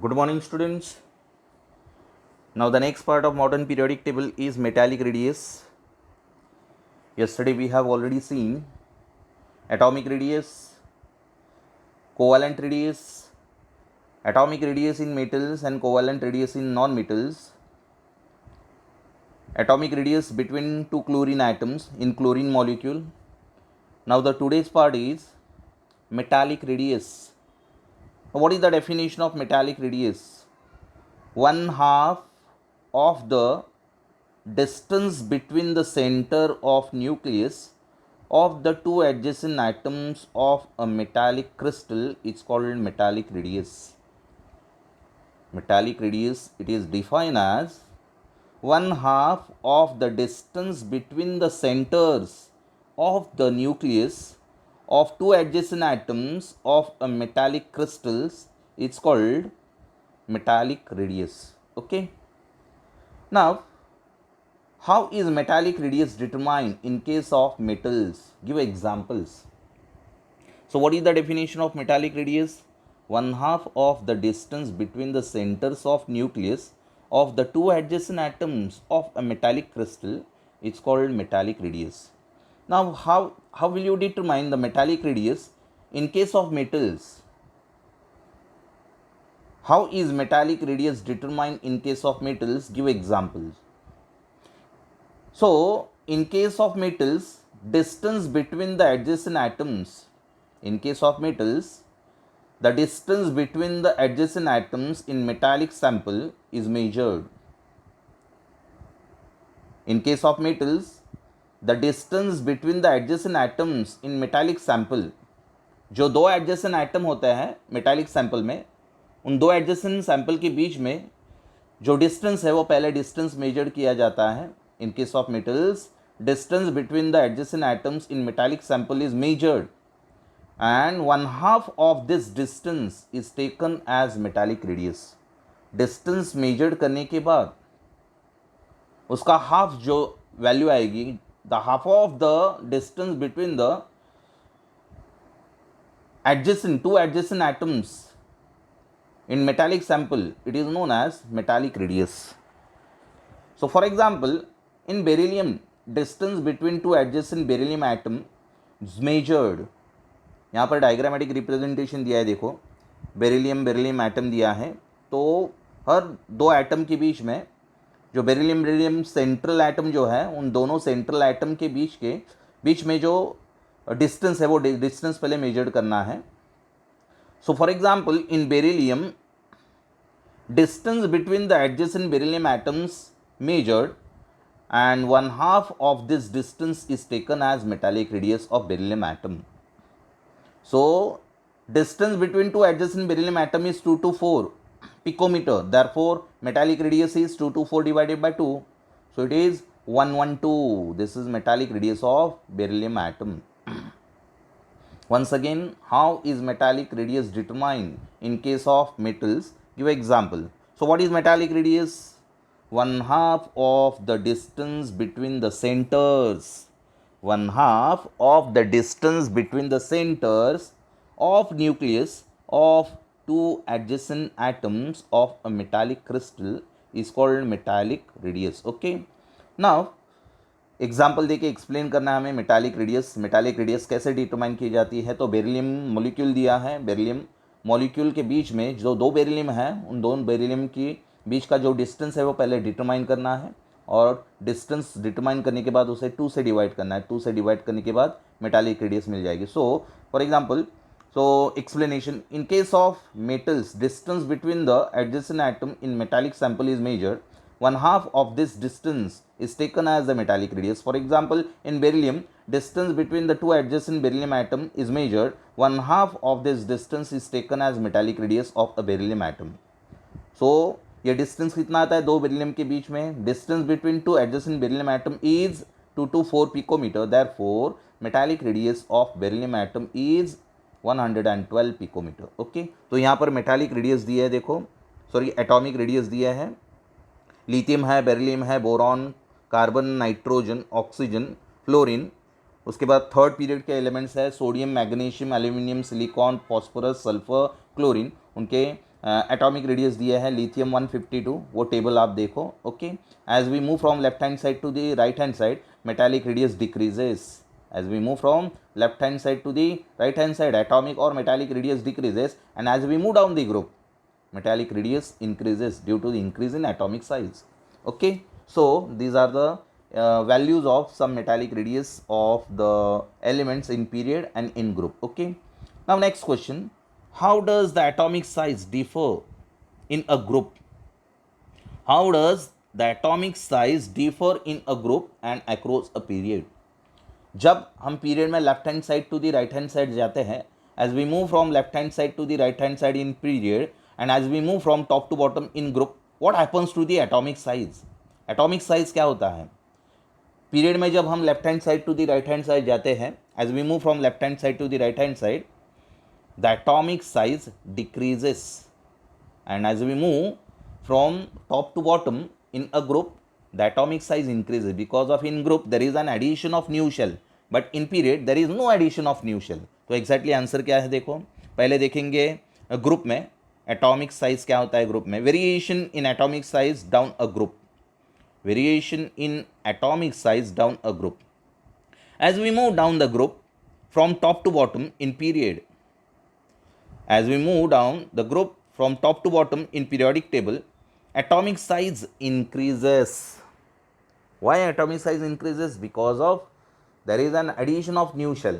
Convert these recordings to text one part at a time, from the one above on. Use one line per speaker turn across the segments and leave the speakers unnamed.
Good morning, students. Now, the next part of modern periodic table is metallic radius. Yesterday, we have already seen atomic radius, covalent radius in metals, and covalent radius in non-metals. Atomic radius between two chlorine atoms in chlorine molecule. Now, the today's part is metallic radius. What is the definition of metallic radius? 1/2 of the distance between the center of nucleus of the two adjacent atoms of a metallic crystal is called metallic radius. Metallic radius, it is defined as 1/2 of the distance between the centers of the nucleus of two adjacent atoms of a metallic crystals. It's called metallic radius. Okay. Now, how is metallic radius determined in case of metals? Give examples. So, what is the definition of metallic radius? 1/2 of the distance between the centers of nucleus of the two adjacent atoms of a metallic crystal is called metallic radius. Now, how will you determine the metallic radius in case of metals? How is metallic radius determined in case of metals? Give examples. So, in case of metals, distance between the adjacent atoms, in case of metals, the distance between the adjacent atoms in metallic sample is measured. In case of metals, the distance between the adjacent atoms in metallic sample, जो दो adjacent atom होते हैं metallic sample में, उन दो adjacent sample के बीच में जो distance है वो पहले distance measured किया जाता है. In case of metals, distance between the adjacent atoms in metallic sample is measured and 1/2 of this distance is taken as metallic radius. Distance measured करने के बाद उसका half जो value आएगी, the half of the distance between the two adjacent atoms in metallic sample, it is known as metallic radius. So, for example, in beryllium, distance between two adjacent beryllium atom is measured. यहाँ पर diagrammatic representation दिया है, देखो beryllium atom दिया है, तो हर दो atom के बीच में जो बेरिलियम सेंट्रल एटम जो है, उन दोनों सेंट्रल एटम के बीच में जो डिस्टेंस है वो डिस्टेंस पहले मेजर्ड करना है. So for example, in beryllium distance between the adjacent beryllium atoms measured and 1/2 of this distance is taken as metallic radius of beryllium atom. So, distance between two adjacent beryllium atom is 224 picometer. Therefore, metallic radius is 224 divided by 2. So, it is 112. This is metallic radius of beryllium atom. Once again, how is metallic radius determined in case of metals? Give example. So, what is metallic radius? 1/2 of the distance between the centers. 1/2 of the distance between the centers of nucleus of two adjacent atoms of a metallic crystal is called metallic radius. Okay. Now, example देके explain करना है हमें metallic radius कैसे determine की जाती है. तो beryllium molecule दिया है, बेरिलियम मॉलिक्यूल के बीच में जो दो बेरिलियम है, उन दोनों बेरिलियम की बीच का जो डिस्टेंस है वो पहले डिटरमाइन करना है, और डिस्टेंस डिटरमाइन करने के बाद उसे 2 से डिवाइड करना है. 2 से डिवाइड करने के बाद मेटालिक रेडियस मिल जाएगी. So for example, so explanation, in case of metals, distance between the adjacent atom in metallic sample is measured. 1/2 of this distance is taken as the metallic radius. For example, in beryllium, distance between the two adjacent beryllium atom is measured. 1/2 of this distance is taken as metallic radius of a beryllium atom. So, ये distance कितना आता है दो beryllium के बीच में? Distance between two adjacent beryllium atom is 224 picometre. Therefore metallic radius of beryllium atom is 112 picometre. Okay, तो यहाँ पर मेटालिक रेडियस दिया है, देखो सॉरी एटॉमिक रेडियस दिया है. लिथियम है, बेरिलियम है, boron, carbon, nitrogen, oxygen, fluorine. उसके बाद थर्ड पीरियड के एलिमेंट्स है sodium, magnesium, aluminium, silicon, phosphorus, sulphur, chlorine. उनके एटॉमिक रेडियस दिया है लिथियम 152, वो टेबल आप देखो. Okay, as we move from left hand side to the right hand side, metallic radius decreases. As we move from left hand side to the right hand side, atomic or metallic radius decreases, and as we move down the group, metallic radius increases due to the increase in atomic size. Okay, so these are the values of some metallic radius of the elements in period and in group. Okay, now next question, how does the atomic size differ in a group? How does the atomic size differ in a group and across a period? जब हम period में left hand side to the right hand side जाते हैं, as we move from left hand side to the right hand side in period and as we move from top to bottom in group, what happens to the atomic size? Atomic size क्या होता है? Period में जब हम left hand side to the right hand side जाते हैं, as we move from left hand side to the right hand side, the atomic size decreases, and as we move from top to bottom in a group, the atomic size increases because of in group there is an addition of new shell, but in period there is no addition of new shell. तो exactly answer क्या है देखो, पहले देखेंगे group में atomic size क्या होता है. ग्रुप में variation in atomic size down a group, variation in atomic size down a group. As we move down the group from top to bottom in period, as we move down the group from top to bottom in periodic table, atomic size increases. Why atomic size increases? Because of there is an addition of new shell.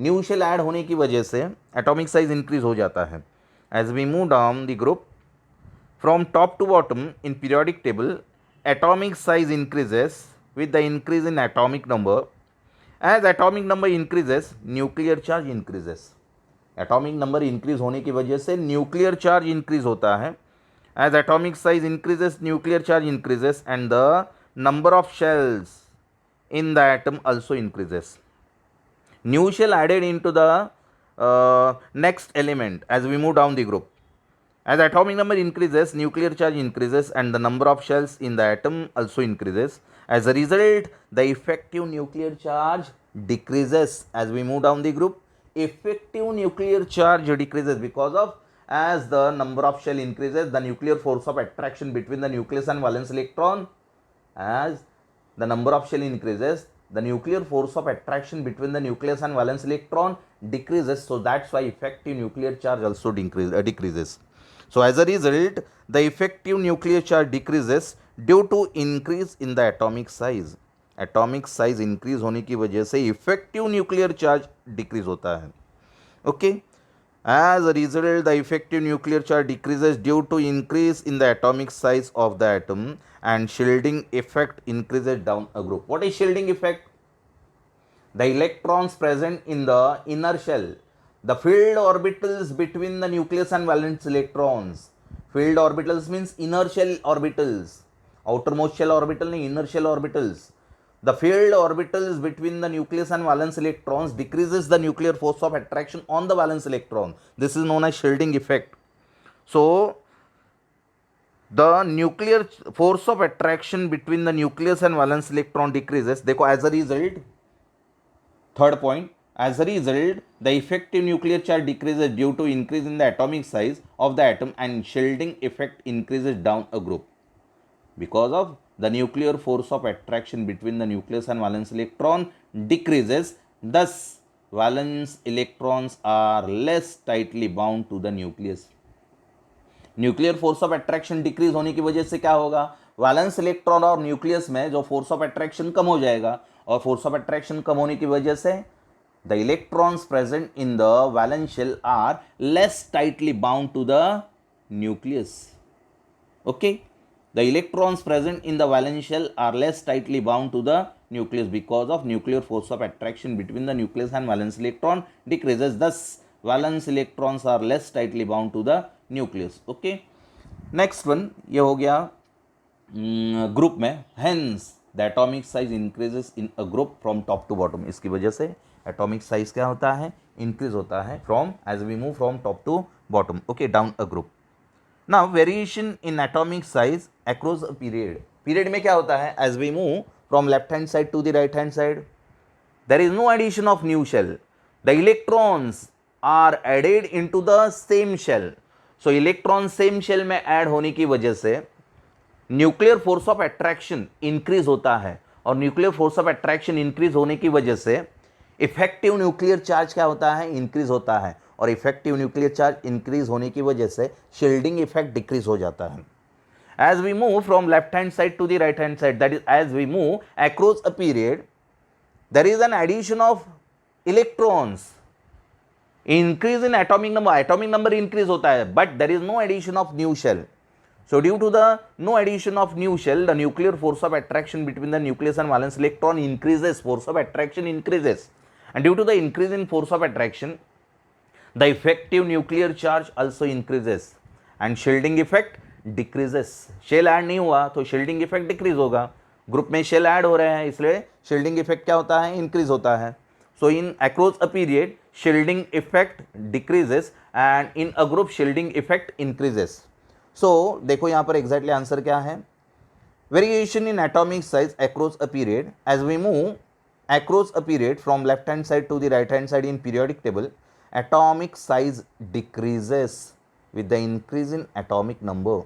New shell add होने की वजह से atomic size increase हो जाता है. As we move down the group from top to bottom in periodic table, atomic size increases with the increase in atomic number. As atomic number increases, nuclear charge increases. Atomic number increase होने की वजह से nuclear charge increase होता है. As atomic size increases, nuclear charge increases, and the number of shells in the atom also increases. New shell added into the next element as we move down the group. As atomic number increases, nuclear charge increases, and the number of shells in the atom also increases. As a result, the effective nuclear charge decreases as we move down the group. Effective nuclear charge decreases because of, as the number of shell increases, the nuclear force of attraction between the nucleus and valence electron, as the number of shell increases, the nuclear force of attraction between the nucleus and valence electron decreases. So that's why effective nuclear charge also decreases. So as a result, the effective nuclear charge decreases due to increase in the atomic size. Atomic size increase होने की वजह से effective nuclear charge decrease होता है. Okay. As a result, the effective nuclear charge decreases due to increase in the atomic size of the atom, and shielding effect increases down a group. What is shielding effect? The electrons present in the inner shell, the filled orbitals between the nucleus and valence electrons. Filled orbitals means inner shell orbitals. Outermost shell orbital नहीं, inner shell orbitals. The filled orbitals between the nucleus and valence electrons decreases the nuclear force of attraction on the valence electron. This is known as shielding effect. So the nuclear force of attraction between the nucleus and valence electron decreases. देखो, as a result, third point, as a result, the effective nuclear charge decreases due to increase in the atomic size of the atom, and shielding effect increases down a group because of the nuclear force of attraction between the nucleus and valence electron decreases. Thus, valence electrons are less tightly bound to the nucleus. Nuclear force of attraction decrease होने की वजह से क्या होगा? Valence electron और nucleus में जो force of attraction कम हो जाएगा, और फोर्स ऑफ अट्रैक्शन कम होने की वजह से the electrons present in the valence shell are less tightly bound to the nucleus. Okay, the electrons present in the valence shell are less tightly bound to the nucleus because of nuclear force of attraction between the nucleus and valence electron decreases. Thus, valence electrons are less tightly bound to the nucleus. Okay, next one ये हो गया group में. Hence, the atomic size increases in a group from top to bottom. इसकी वजह से atomic size क्या होता है? Increase होता है from as we move from top to bottom. Okay, down a group. Now, variation in atomic size across a period. Period में क्या होता है? As we move from left hand side to the right hand side, there is no addition of new shell. The electrons are added into the same shell. So electron same shell में add होने की वजह से nuclear force of attraction increase होता है, और nuclear force of attraction increase होने की वजह से इफेक्टिव न्यूक्लियर चार्ज क्या होता है, इंक्रीज होता है, और इफेक्टिव न्यूक्लियर चार्ज इंक्रीज होने की वजह से शील्डिंग इफेक्ट डिक्रीज हो जाता है. As we move from left hand side to the right hand side, that is as we move across a period, there is an addition of electrons, increase in atomic number increase होता है, but there is no addition of new shell. So due to the no addition of new shell, the nuclear force of attraction between the nucleus and valence electron increases, force of attraction increases, and due to the increase in force of attraction, the effective nuclear charge also increases and shielding effect decreases. Shell add नहीं हुआ तो shielding effect decrease होगा. Group में shell add हो रहे हैं इसलिए shielding effect क्या होता है, इंक्रीज होता है. So in across a period shielding effect decreases and in a group shielding effect increases. So देखो यहाँ पर एग्जैक्टली आंसर क्या है. Variation in atomic size across a period. As we move across a period from left hand side to the right hand side in periodic table, atomic size decreases with the increase in atomic number.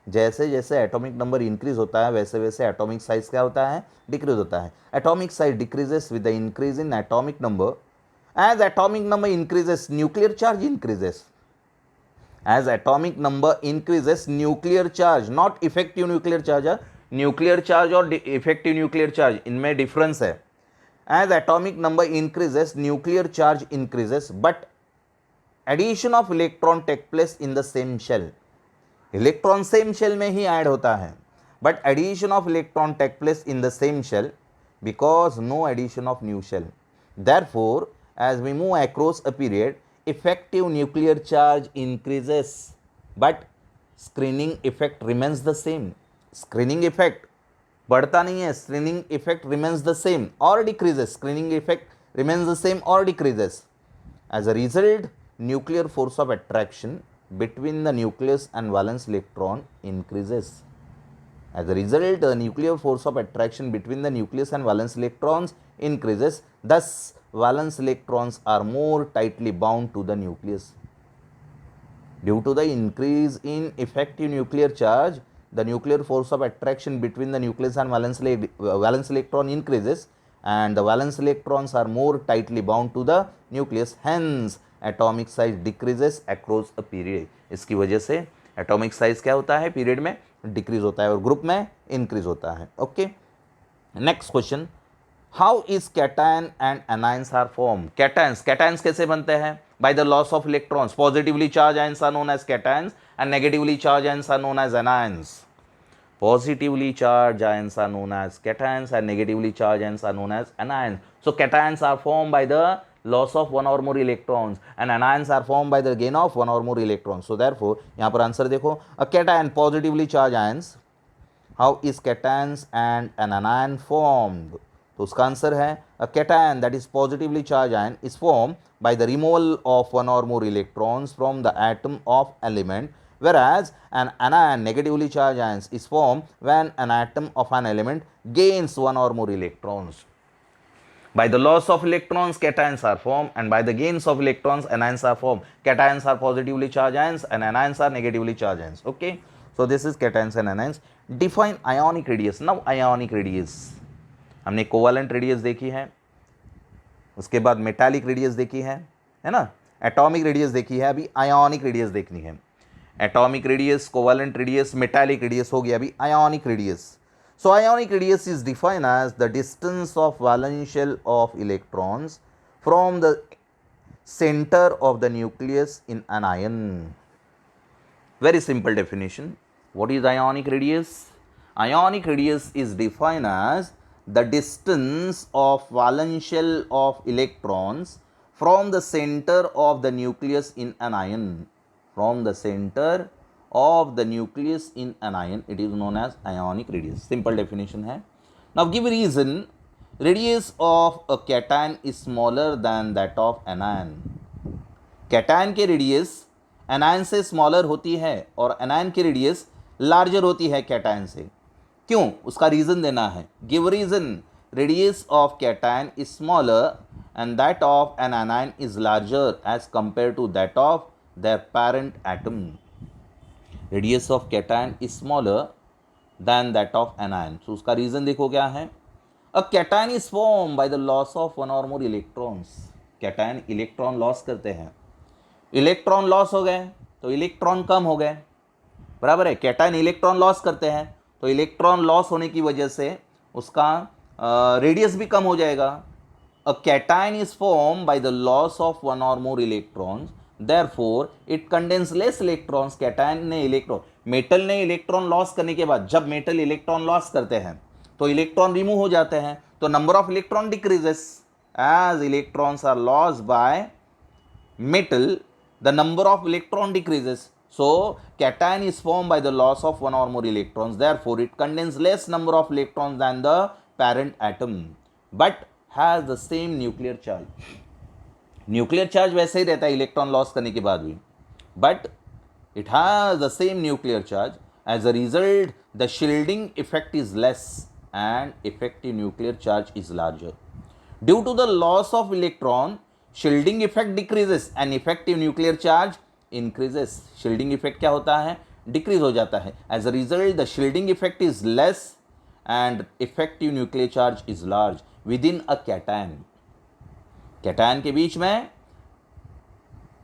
जैसे जैसे atomic number increase होता है वैसे वैसे atomic size क्या होता है, decrease होता है. Atomic size decreases with the increase in atomic number. As atomic number increases nuclear charge increases. As atomic number increases nuclear charge, not effective nuclear charge. Nuclear charge और effective nuclear charge इनमें difference है. As atomic number increases nuclear charge increases, but addition of electron take place in the same shell. Electron same shell में ही add होता है, but addition of electron take place in the same shell because no addition of new shell. Therefore, as we move across a period, effective nuclear charge increases, but screening effect remains the same. Screening effect बढ़ता नहीं है, screening effect remains the same or decreases. Screening effect remains the same or decreases. As a result, nuclear force of attraction between the nucleus and valence electron increases. As a result, the nuclear force of attraction between the nucleus and valence electrons increases. Thus, valence electrons are more tightly bound to the nucleus. Due to the increase in effective nuclear charge, the nuclear force of attraction between the nucleus and valence electron increases, and the valence electrons are more tightly bound to the nucleus. Hence, atomic size decreases across a period. इसकी वजह से atomic size क्या होता है, period में decrease होता है और ग्रुप में इंक्रीज होता है. Okay, next question. How is cation and anions are form. Cations कैसे बनते हैं, by the loss of electrons. Positively charge ions are known as cations and negatively charge ions are known as anions. Positively charged ions are known as cations and negatively charged ions are known as anions. So cations are formed by the loss of one or more electrons and anions are formed by the gain of one or more electrons. So therefore यहाँ पर answer देखो, a cation positively charged ions. How is cations and an anion formed? तो उसका answer है a cation that is positively charged ion is formed by the removal of one or more electrons from the atom of element, whereas an anion negatively charged ions is formed when an atom of an element gains one or more electrons. By the loss of electrons, cations are formed, and by the gains of electrons, anions are formed. Cations are positively charged ions and anions are negatively charged ions. Okay, so this is cations and anions. Define ionic radius. Now ionic radius, हमने covalent radius देखी है, उसके बाद metallic radius देखी है ना, atomic radius देखी है, अभी आयोनिक रेडियस देखनी है. Atomic radius, covalent radius, metallic radius हो गया, अभी ionic radius. So ionic radius is defined as the distance of valence shell of electrons from the centre of the nucleus in an ion. Very simple definition. What is ionic radius? Ionic radius is defined as the distance of valence shell of electrons from the center of the nucleus in an ion. From the center of the nucleus in an ion, it is known as ionic radius. Simple definition है. Now give a reason. Radius of a cation is smaller than that of anion. Cation के radius anion से smaller होती है और anion की radius larger होती है cation से. क्यों, उसका रीजन देना है. Give reason. Radius of cation is smaller and that of an anion is larger as compare to that of their parent atom. Radius of cation is smaller than that of anion. So उसका reason देखो क्या है. A cation is formed by the loss of one or more electrons. cation electron loss करते हैं. Electron loss हो गए तो electron कम हो गए, बराबर है. कैटायन इलेक्ट्रॉन लॉस करते हैं तो इलेक्ट्रॉन लॉस होने की वजह से उसका रेडियस भी कम हो जाएगा. A cation is form by the loss of one और more electrons, therefore it contains less electrons. Cation ने इलेक्ट्रॉन, मेटल ने इलेक्ट्रॉन लॉस करने के बाद, जब मेटल इलेक्ट्रॉन लॉस करते हैं तो इलेक्ट्रॉन रिमूव हो जाते हैं, तो number of electron decreases. As electrons are loss by metal, the number of electron decreases. So cation is formed by the loss of one or more electrons, therefore it contains less number of electrons than the parent atom but has the same nuclear charge. Nuclear charge वैसे ही रहता है electron loss करने के बाद भी, but it has the same nuclear charge. As a result the shielding effect is less and effective nuclear charge is larger. Due to the loss of electron, shielding effect decreases and effective nuclear charge increases. Shielding effect क्या होता है, decrease हो जाता है. As a result the shielding effect is less and effective nuclear charge is large with in a cation. Cation के बीच में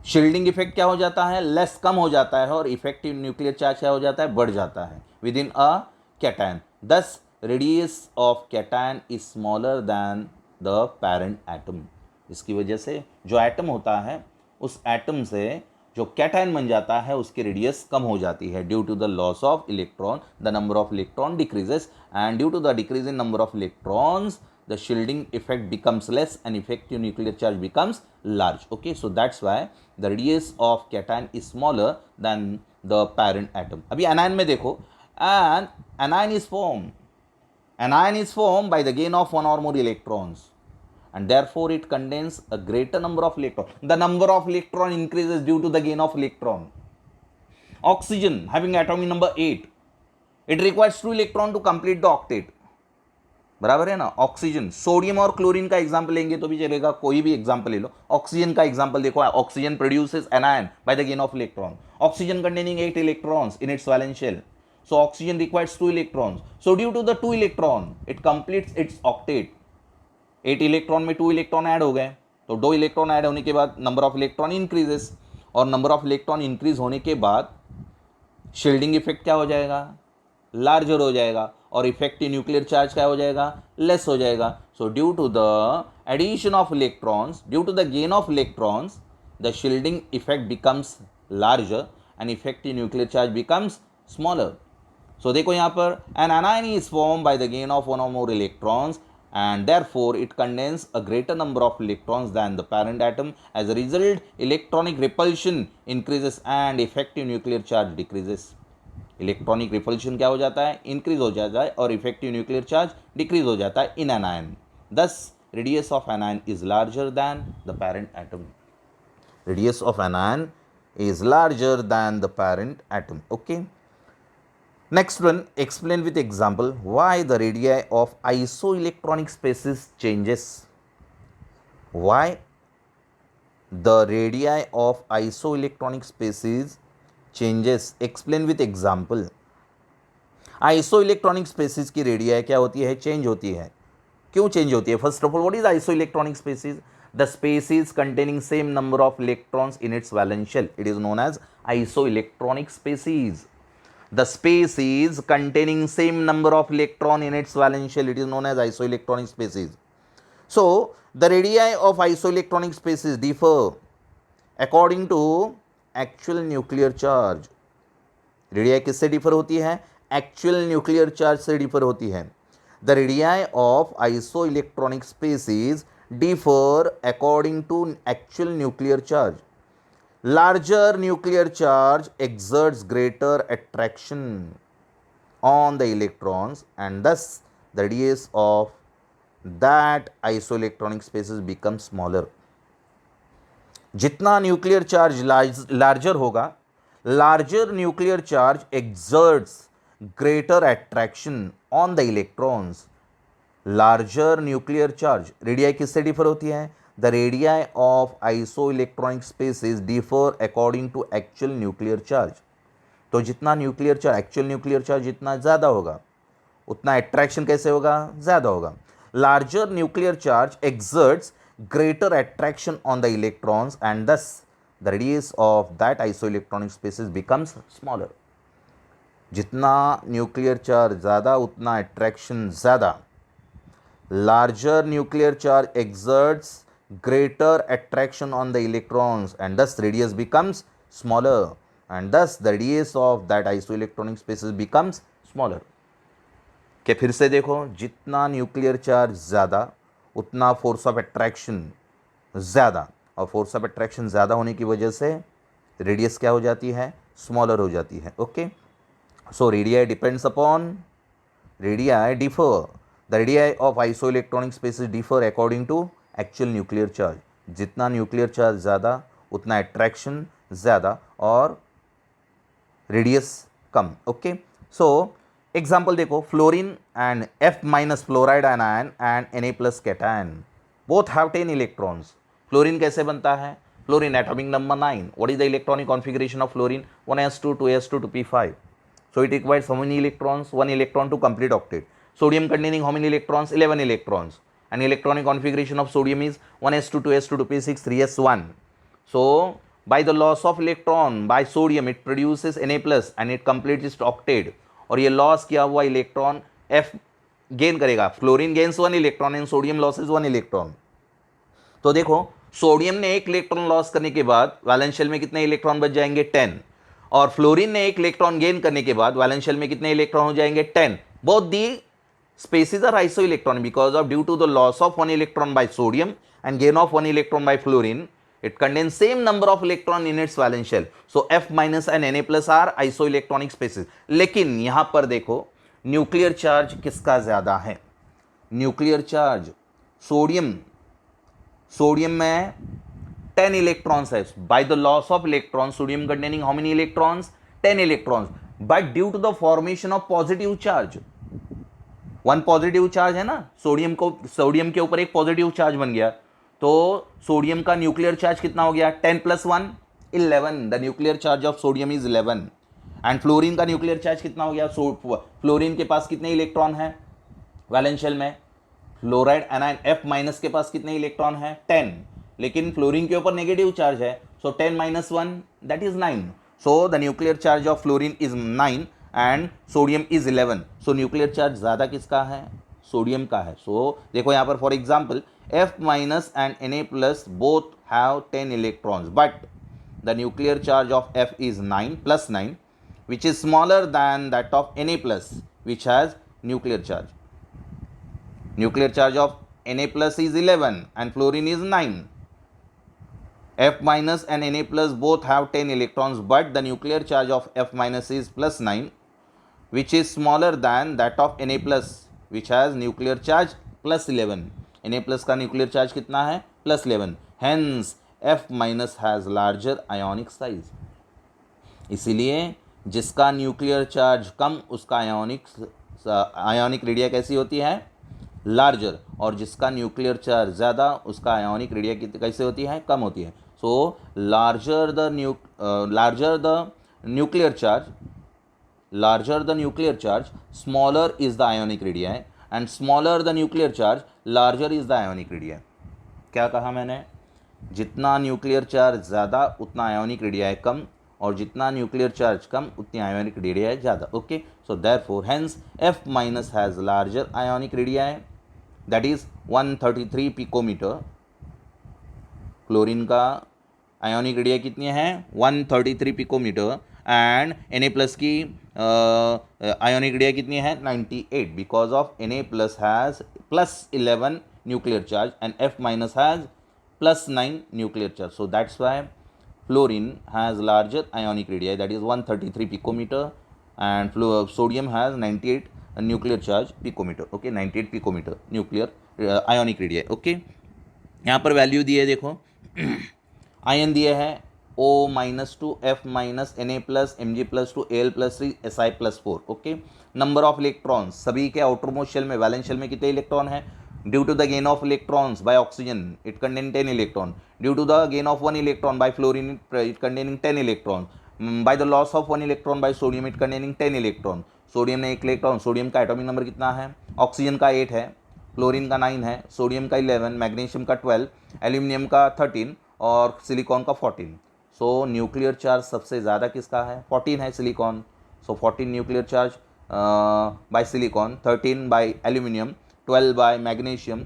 shielding effect क्या हो जाता है, लेस, कम हो जाता है, और इफेक्टिव न्यूक्लियर चार्ज क्या हो जाता है, बढ़ जाता है विद इन अ कैटायन. दस radius of cation is smaller then the parent atom. इसकी वजह से जो एटम होता है उस एटम से जो कैटायन बन जाता है उसकी रेडियस कम हो जाती है. Due to the loss of electron the number of electron decreases and due to the decrease in number of electrons the shielding effect becomes less and effective nuclear charge becomes large. Okay, so that's why the radius of cation is smaller than the parent atom. अभी anion में देखो, and anion is formed by the gain of one or more electrons and therefore it contains a greater number of electrons. The number of electron increases due to the gain of electron. Oxygen having atomic number 8, it requires 2 electron to complete the octet. बराबर है ना. Oxygen, sodium और chlorine का example लेंगे तो भी चलेगा, कोई भी एग्जांपल ले लो. ऑक्सीजन का एग्जांपल देखो, oxygen produces anion by the gain of electron. Oxygen containing 8 electrons in its valence shell, so oxygen requires 2 electrons. So due to the 2 electron it completes its octet. 8 electron में 2 electron add हो गए, तो 2 electron add होने के बाद number of electron increases, और number of electron increase होने के बाद शील्डिंग इफेक्ट क्या हो जाएगा, लार्जर हो जाएगा, और इफेक्टिव न्यूक्लियर चार्ज क्या हो जाएगा, लेस हो जाएगा. So due to the addition of electrons, due to the gain of electrons, the shielding effect becomes larger and effective nuclear charge becomes smaller. So देखो यहाँ पर an anion is form by the gain of one और more electrons and therefore it contains a greater number of electrons than the parent atom. As a result, electronic repulsion increases and effective nuclear charge decreases. Electronic repulsion क्या हो जाता है, increase हो जाता है, और effective nuclear charge decrease हो जाता है इन एनायन. दस radius of anion is larger than the parent atom. Radius of anion is larger than the parent atom. Okay, next one, explain with example why the radii of isoelectronic spaces changes. Why the radii of isoelectronic spaces changes, explain with example. Isoelectronic species की radii क्या होती है, change होती है. क्यों change होती है? First of all, what is isoelectronic species? The species containing same number of electrons in its valence shell, it is known as isoelectronic species. The species containing same number of electron in its valence shell, it is known as isoelectronic species. So the radii of isoelectronic species differ according to actual nuclear charge. Radii किससे differ होती है, actual nuclear charge से differ होती है. The radii of isoelectronic species differ according to actual nuclear charge. Larger nuclear charge exerts greater attraction on the electrons and thus the radius of that isoelectronic spaces becomes smaller. जितना nuclear charge larger होगा, larger nuclear charge exerts greater attraction on the electrons. Larger nuclear charge, radii किससे differ होती है, the radii of isoelectronic spaces differ according to actual nuclear charge. तो जितना nuclear charge, actual nuclear charge जितना ज़्यादा होगा उतना अट्रैक्शन कैसे होगा, ज़्यादा होगा. Larger nuclear charge exerts greater attraction on the electrons and thus the radius of that isoelectronic spaces becomes smaller. जितना न्यूक्लियर चार्ज ज़्यादा उतना अट्रैक्शन ज़्यादा. Larger nuclear charge exerts greater attraction on the electrons and thus radius becomes smaller and thus the radius of that isoelectronic spaces becomes smaller. कि फिर से देखो, जितना nuclear charge ज़्यादा उतना फोर्स ऑफ अट्रैक्शन ज़्यादा, और फोर्स ऑफ अट्रैक्शन ज़्यादा होने की वजह से रेडियस क्या हो जाती है, स्मॉलर हो जाती है. Okay, so radii depends upon, radii differ, the radii of isoelectronic species differ according to actual nuclear charge. जितना न्यूक्लियर चार्ज ज़्यादा उतना अट्रैक्शन ज़्यादा और रेडियस कम. ओके, सो एग्जाम्पल देखो, fluorine and F minus fluoride ion and Na plus cation both have 10 electrons. Fluorine कैसे बनता है, fluorine atomic number 9. What is the electronic configuration of fluorine, 1s2 2s2 2p5. so it requires how many electrons, 1 electron to complete octet. Sodium containing how many electrons, 11 electrons, and electronic configuration of sodium is 1s2 2s2 2p6 3s1. so by the loss of electron by sodium it produces Na plus and it completes its octet. और ये loss किया हुआ electron F gain करेगा. Fluorine gains 1 electron and sodium losses 1 electron. तो देखो, sodium ने 1 electron loss करने के बाद वैलेंस शेल में कितने इलेक्ट्रॉन बच जाएंगे, 10. और फ्लोरीन ने 1 इलेक्ट्रॉन गेन करने के बाद वैलेंस शेल में कितने इलेक्ट्रॉन हो जाएंगे, 10. Both the species are iso electron because of due to the loss of 1 electron by sodium and gain of 1 electron by fluorine. It contains same number of electron in its valence shell. So F minus and Na plus are isoelectronic spaces. लेकिन यहां पर देखो, nuclear charge किसका ज्यादा है, nuclear charge sodium में 10 electrons है. By the loss of electron sodium containing how many electrons, 10 electrons. But due to the formation of positive charge, 1 positive charge है ना, सोडियम के ऊपर एक पॉजिटिव चार्ज बन गया, तो सोडियम का न्यूक्लियर चार्ज कितना हो गया, 10 plus 1 11. The nuclear charge of sodium is 11. And fluorine का न्यूक्लियर चार्ज कितना हो गया, फ्लोरीन के पास कितने इलेक्ट्रॉन है वैलेंस शेल में, फ्लोराइड एनायन F माइनस के पास कितने इलेक्ट्रॉन है, 10. लेकिन फ्लोरीन के ऊपर नेगेटिव चार्ज है, सो 10 minus 1 that is 9. So the nuclear charge of fluorine is 9 and sodium is 11. So nuclear charge ज़्यादा किसका है, सोडियम का है. सो देखो यहाँ पर for example F minus and Na plus both have 10 electrons, but the nuclear charge of F is 9 plus 9, which is smaller than that of Na plus, which has nuclear charge. Nuclear charge of Na plus is 11 and fluorine is 9. F minus and Na plus both have 10 electrons, but the nuclear charge of F minus is plus 9, which is smaller than that of Na plus, which has nuclear charge plus 11. Na plus का nuclear charge कितना है, plus 11. Hence F minus has larger ionic size. इसीलिए जिसका nuclear charge कम उसका ionic radio कैसी होती है, larger, और जिसका न्यूक्लियर चार्ज ज़्यादा उसका आयोनिक रेडिया कैसे होती है, कम होती है. So larger the nuclear charge smaller is the ionic radii and smaller the nuclear charge larger is the ionic radii. क्या कहा मैंने, जितना न्यूक्लियर चार्ज ज़्यादा उतना आयोनिक रेडिया है कम, और जितना न्यूक्लियर चार्ज कम उतनी आयोनिक रेडिया है ज़्यादा. Okay, so therefore hence F minus has larger ionic radii है, दैट इज 133 पिकोमीटर. क्लोरीन का आयोनिक रेडिया कितनी है, 133 पिकोमीटर. एंड Na प्लस की आयोनिक रेडिया कितनी है, 98, because of Na plus has plus 11 nuclear charge and F minus has plus 9 nuclear charge. So that's why fluorine has larger ionic radii, that is 133 picometre, and sodium has 98 nuclear charge picometre. Okay, 98 picometre nuclear ionic radii. Okay, यहाँ पर value दिए देखो, ion दिए है O minus 2 F minus Na plus Mg plus 2 Al plus 3 Si plus 4. Okay, number of electrons, सभी के outermost shell में valence shell में कितने इलेक्ट्रॉन है, Due to the gain of electrons by oxygen, it contain 10 electron. Due to the gain of 1 electron by fluorine, it containing 10 electron. By the loss of 1 electron by sodium, it containing 10 electron. Sodium ने 1 electron, sodium का atomic number कितना है, oxygen का 8 है, fluorine का 9 है, sodium का 11, magnesium का 12, एल्यूमिनियम का 13 और सिलिकॉन का 14. सो न्यूक्लियर चार्ज सबसे ज़्यादा किसका है, 14 है silicon. So 14 nuclear charge by silicon, 13 by aluminium, 12 by magnesium,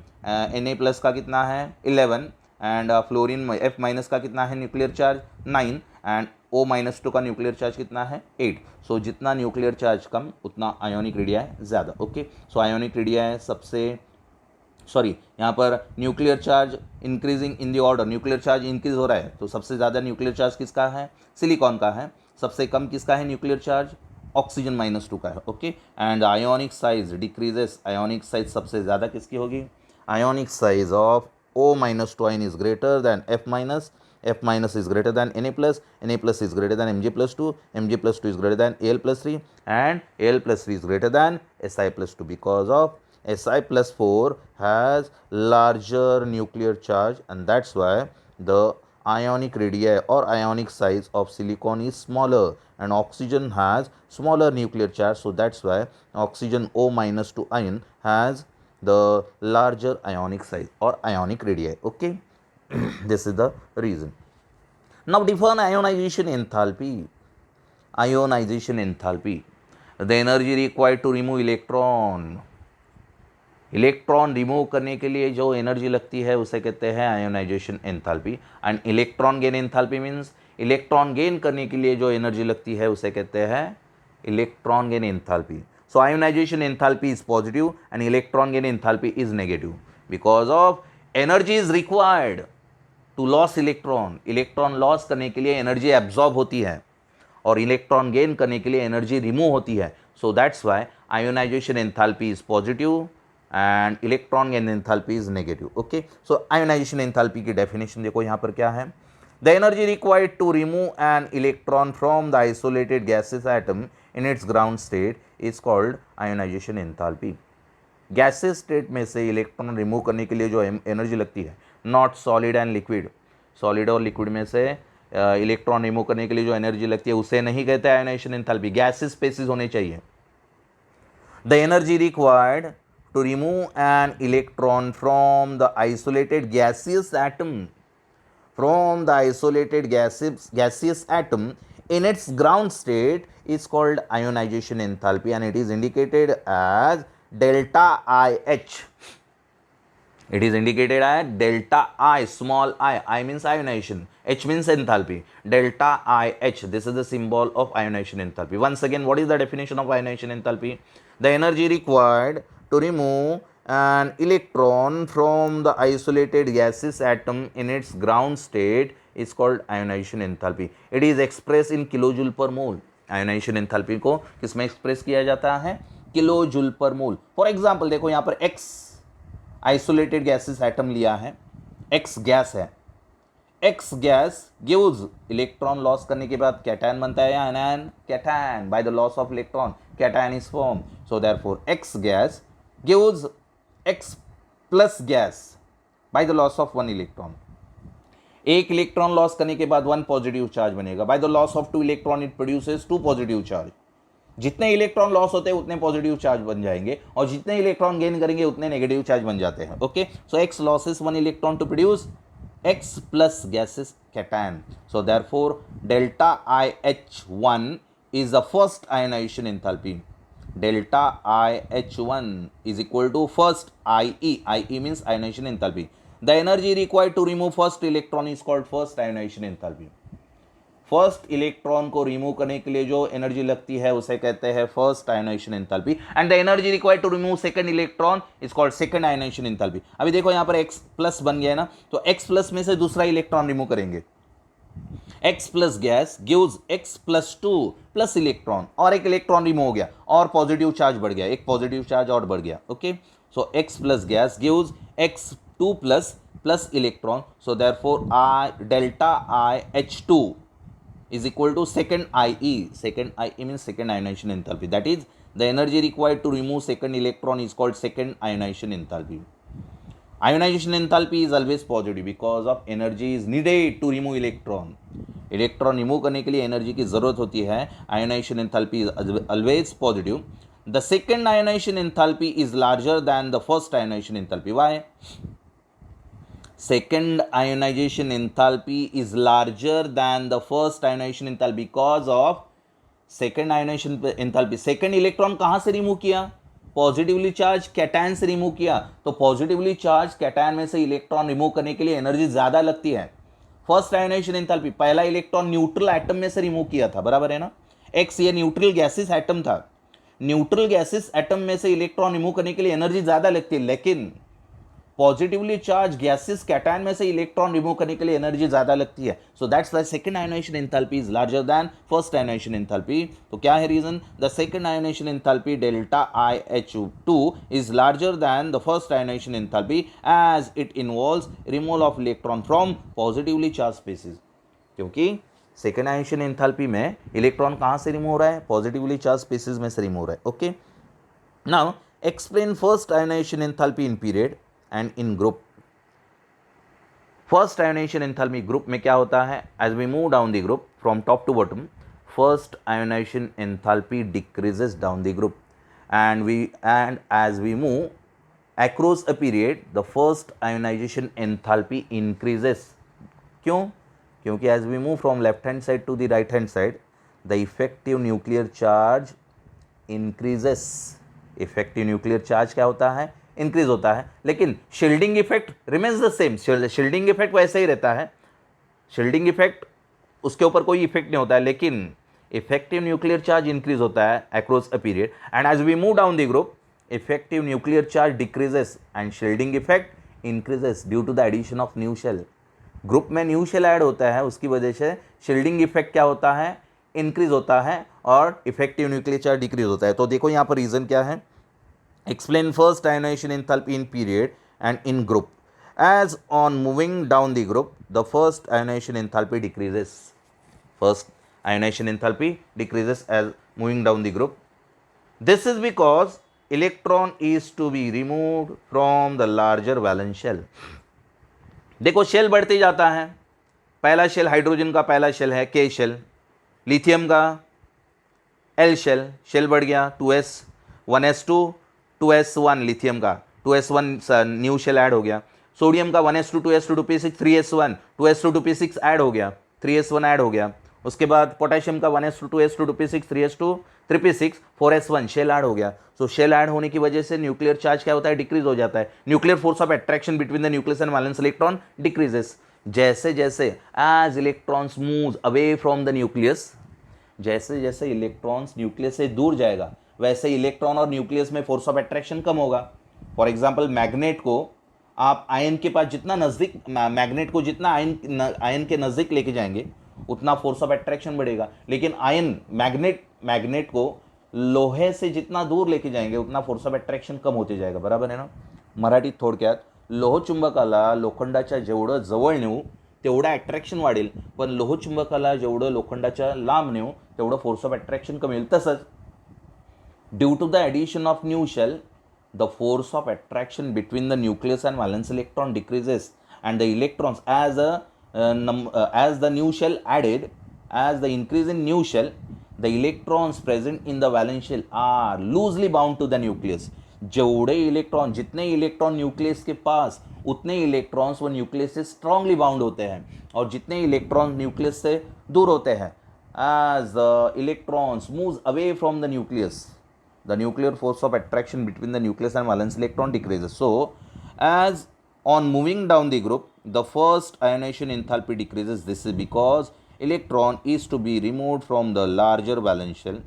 Na plus का कितना है 11 एंड फ्लोरीन F माइनस का कितना है nuclear charge 9 and O minus 2 का न्यूक्लियर चार्ज कितना है 8. सो जितना न्यूक्लियर चार्ज कम उतना आयोनिक रेडिया ज़्यादा. ओके, सो आयोनिक रेडिया है सबसे, सॉरी यहाँ पर nuclear charge increasing in the order, nuclear charge increase हो रहा है तो सबसे ज़्यादा न्यूक्लियर चार्ज किसका है, सिलिकॉन का है. सबसे कम किसका है न्यूक्लियर चार्ज, ऑक्सीजन -2 का है. Okay, and ionic size decreases, ionic size सबसे ज़्यादा किसकी होगी, ionic size of O-2 ion is greater than F minus, F minus is greater than Na plus is greater than Mg plus 2 is greater than Al plus 3 and Al plus 3 is greater than Si plus 2 because of Si plus 4 has larger nuclear charge and that's why the ionic radii or ionic size of silicon is smaller and oxygen has smaller nuclear charge, so that's why oxygen O-2 ion has the larger ionic size or ionic radii. Okay, this is the reason. Now define ionization enthalpy. Ionization enthalpy, the energy required to remove electron. Electron remove करने के लिए जो energy लगती है उसे कहते हैं ionisation enthalpy. And electron gain enthalpy means electron gain करने के लिए जो एनर्जी लगती है उसे कहते हैं electron gain enthalpy. So ionization enthalpy is positive and electron gain enthalpy is negative because of energy is required to loss electron. Electron loss करने के लिए एनर्जी एब्जॉर्ब होती है और इलेक्ट्रॉन गेन करने के लिए एनर्जी रिमूव होती है. So that's why ionization enthalpy is positive and electron gain enthalpy is negative. Okay, so ionization enthalpy की डेफिनेशन देखो यहाँ पर क्या है. The energy required to remove an electron from the isolated gases atom in its ground state is called ionization enthalpy. Gases state में से electron remove करने के लिए जो एनर्जी लगती है, not solid and liquid, solid और लिक्विड में से इलेक्ट्रॉन रिमूव करने के लिए जो एनर्जी लगती है उसे नहीं कहते आयोनाइजेशन एंथैल्पी. गैसेस स्पेसिस होने चाहिए. The energy required to remove an electron from the isolated gaseous atom in its ground state is called ionization enthalpy and it is indicated as delta IH. It is indicated as delta I, small I means ionization, H means enthalpy, delta IH. This is the symbol of ionization enthalpy. Once again, what is the definition of ionization enthalpy? The energy required to remove an electron from the isolated gaseous atom in its ground state is called ionization enthalpy. It is expressed in kilojoule per mole. Ionization enthalpy को किसमें express किया जाता है, kilojoule per mole. For example देखो यहाँ पर X isolated gases atom लिया है, X गैस है. X gas gives electron loss करने के बाद कैटायन बनता है या anion, cation. Bye the loss of electron cation is form. So therefore X gas gives X plus gas by the loss of 1 electron. एक electron loss करने के बाद 1 पॉजिटिव चार्ज बनेगा. Bye the loss of 2 electron it produces 2 positive charge. जितने electron loss होते हैं उतने positive charge बन जाएंगे और जितने इलेक्ट्रॉन गेन करेंगे उतने नेगेटिव चार्ज बन जाते हैं. Okay, so X losses 1 electron to produce X plus gases cation. So therefore delta IH1 is the first ionization enthalpy. Delta IH1 is equal to first IE. IE means ionization enthalpy. The energy required to remove first electron is called first ionization enthalpy. First electron को remove करने के लिए जो energy लगती है उसे कहते हैं first ionization enthalpy. And the energy required to remove second electron is called second ionization enthalpy. अभी देखो यहाँ पर X प्लस बन गया है ना, तो X प्लस में से दूसरा इलेक्ट्रॉन रिमूव करेंगे. X plus gas gives X plus 2 plus electron और एक इलेक्ट्रॉन रिमूव हो गया और पॉजिटिव चार्ज बढ़ गया, एक पॉजिटिव चार्ज और बढ़ गया. Okay, so X plus gas gives X2 plus plus electron. So therefore delta IH2 is equal to second IE. Second IE means second ionization enthalpy. That is the energy required to remove second electron is called second ionization enthalpy. Ionization enthalpy is always positive because of energy is needed to remove electron. Electron remove करने के लिए energy की जरूरत होती है. Ionisation enthalpy is always positive. The second ionization enthalpy is larger than the first ionization enthalpy. Why? Second ionization enthalpy is larger than the first ionization enthalpy because of second ionization enthalpy. Second electron कहां से remove किया? Positively charge cation से remove किया. तो positively charge cation में से electron remove करने के लिए एनर्जी ज्यादा लगती है. फर्स्ट आयोनाइजेशन एंथैल्पी, पहला इलेक्ट्रॉन न्यूट्रल एटम में से रिमूव किया था, बराबर है ना. एक्स ये न्यूट्रल गैसेस एटम था. न्यूट्रल गैसेस एटम में से इलेक्ट्रॉन रिमूव करने के लिए एनर्जी ज्यादा लगती है, लेकिन पॉजिटिवली चार्ज गैसेस कैटायन में से इलेक्ट्रॉन रिमूव करने के लिए एनर्जी ज्यादा लगती है. So that's why second ionization enthalpy is larger than first ionization enthalpy. तो क्या है reason? The second ionization enthalpy delta IH2 is larger than the first ionization enthalpy as it involves removal of electron from positively charge species. क्योंकि second ionization enthalpy में electron कहां से remove हो रहा है? पॉजिटिवली चार्ज स्पेसिस में से remove हो रहा है. Okay, now explain first ionization enthalpy in period and in group. First ionization enthalpy group में क्या होता है? As we move down the group from top to bottom, first ionization enthalpy decreases down the group and as we move across a period the first ionization enthalpy increases. क्यों? क्योंकि as we move from left hand side to the right hand side the effective nuclear charge increases. effective nuclear charge क्या होता है? Increase होता है. लेकिन shielding effect remains the same. Shielding effect वैसे ही रहता है. शील्डिंग इफेक्ट, उसके ऊपर कोई इफेक्ट नहीं होता है, लेकिन इफेक्टिव न्यूक्लियर चार्ज इंक्रीज होता है across a period. And as we move down the group effective nuclear charge decreases and shielding effect increases due to the addition of new shell. Group में new shell add होता है, उसकी वजह से shielding effect क्या होता है? Increase होता है और इफेक्टिव न्यूक्लियर चार्ज डिक्रीज होता है. तो देखो यहाँ पर रीजन क्या है. Explain first ionization enthalpy in period and in group. As on moving down the group, the first ionization enthalpy decreases. First ionization enthalpy decreases as moving down the group. This is because electron is to be removed from the larger valence shell. देखो shell बढ़ते जाता है. पहला shell hydrogen का पहला shell है K shell, lithium का L shell, shell बढ़ गया 2s, 1s2, 2s1 लिथियम का, 2s1 न्यू शेल ऐड हो गया. सोडियम का 1s2, 2s2, 2p6, 3s1, 2s2, 2p6 add हो गया, 3s1 ऐड हो गया. उसके बाद पोटेशियम का 1s2, 2s2, 2p6, 3s2, 3p6, 4s1 shell add हो गया. सो शेल ऐड होने की वजह से न्यूक्लियर चार्ज क्या होता है? डिक्रीज हो जाता है. Nuclear force of attraction between the nucleus and valence electron decreases. जैसे जैसे as electrons move away from the nucleus, जैसे जैसे इलेक्ट्रॉन्स न्यूक्लियस से दूर जाएगा वैसे इलेक्ट्रॉन और न्यूक्लियस में फोर्स ऑफ अट्रैक्शन कम होगा. फॉर एग्जांपल मैग्नेट को आप आयन के पास जितना नज़दीक, मैग्नेट को जितना आयन के नज़दीक लेके जाएंगे उतना फोर्स ऑफ अट्रैक्शन बढ़ेगा. लेकिन आयन मैग्नेट को लोहे से जितना दूर लेके जाएंगे उतना फोर्स ऑफ अट्रॅक्शन कम होते जाएगा. बराबर आहे ना. मराठीत थोडक्यात लोहचुंबकाला लोखंडाच्या जेवढं जवळ नेऊ तेवढं अट्रॅक्शन वाढेल, पण लोहचुंबकाला जेवढं लोखंडाच्या लांब नेऊ तेवढं फोर्स ऑफ अट्रॅक्शन कमी होईल. तसंच due to the addition of new shell, the force of attraction between the nucleus and valence electron decreases, and the electrons as the new shell added, as the increase in new shell, the electrons present in the valence shell are loosely bound to the nucleus. जेवढे electron, जितने electron nucleus के पास उतने electrons वो nucleus से strongly bound होते हैं, और जितने इलेक्ट्रॉन न्यूक्लियस से दूर होते हैं, as the electrons moves away from the nucleus, the nuclear force of attraction between the nucleus and valence electron decreases. So as on moving down the group the first ionization enthalpy decreases. This is because electron is to be removed from the larger valence shell.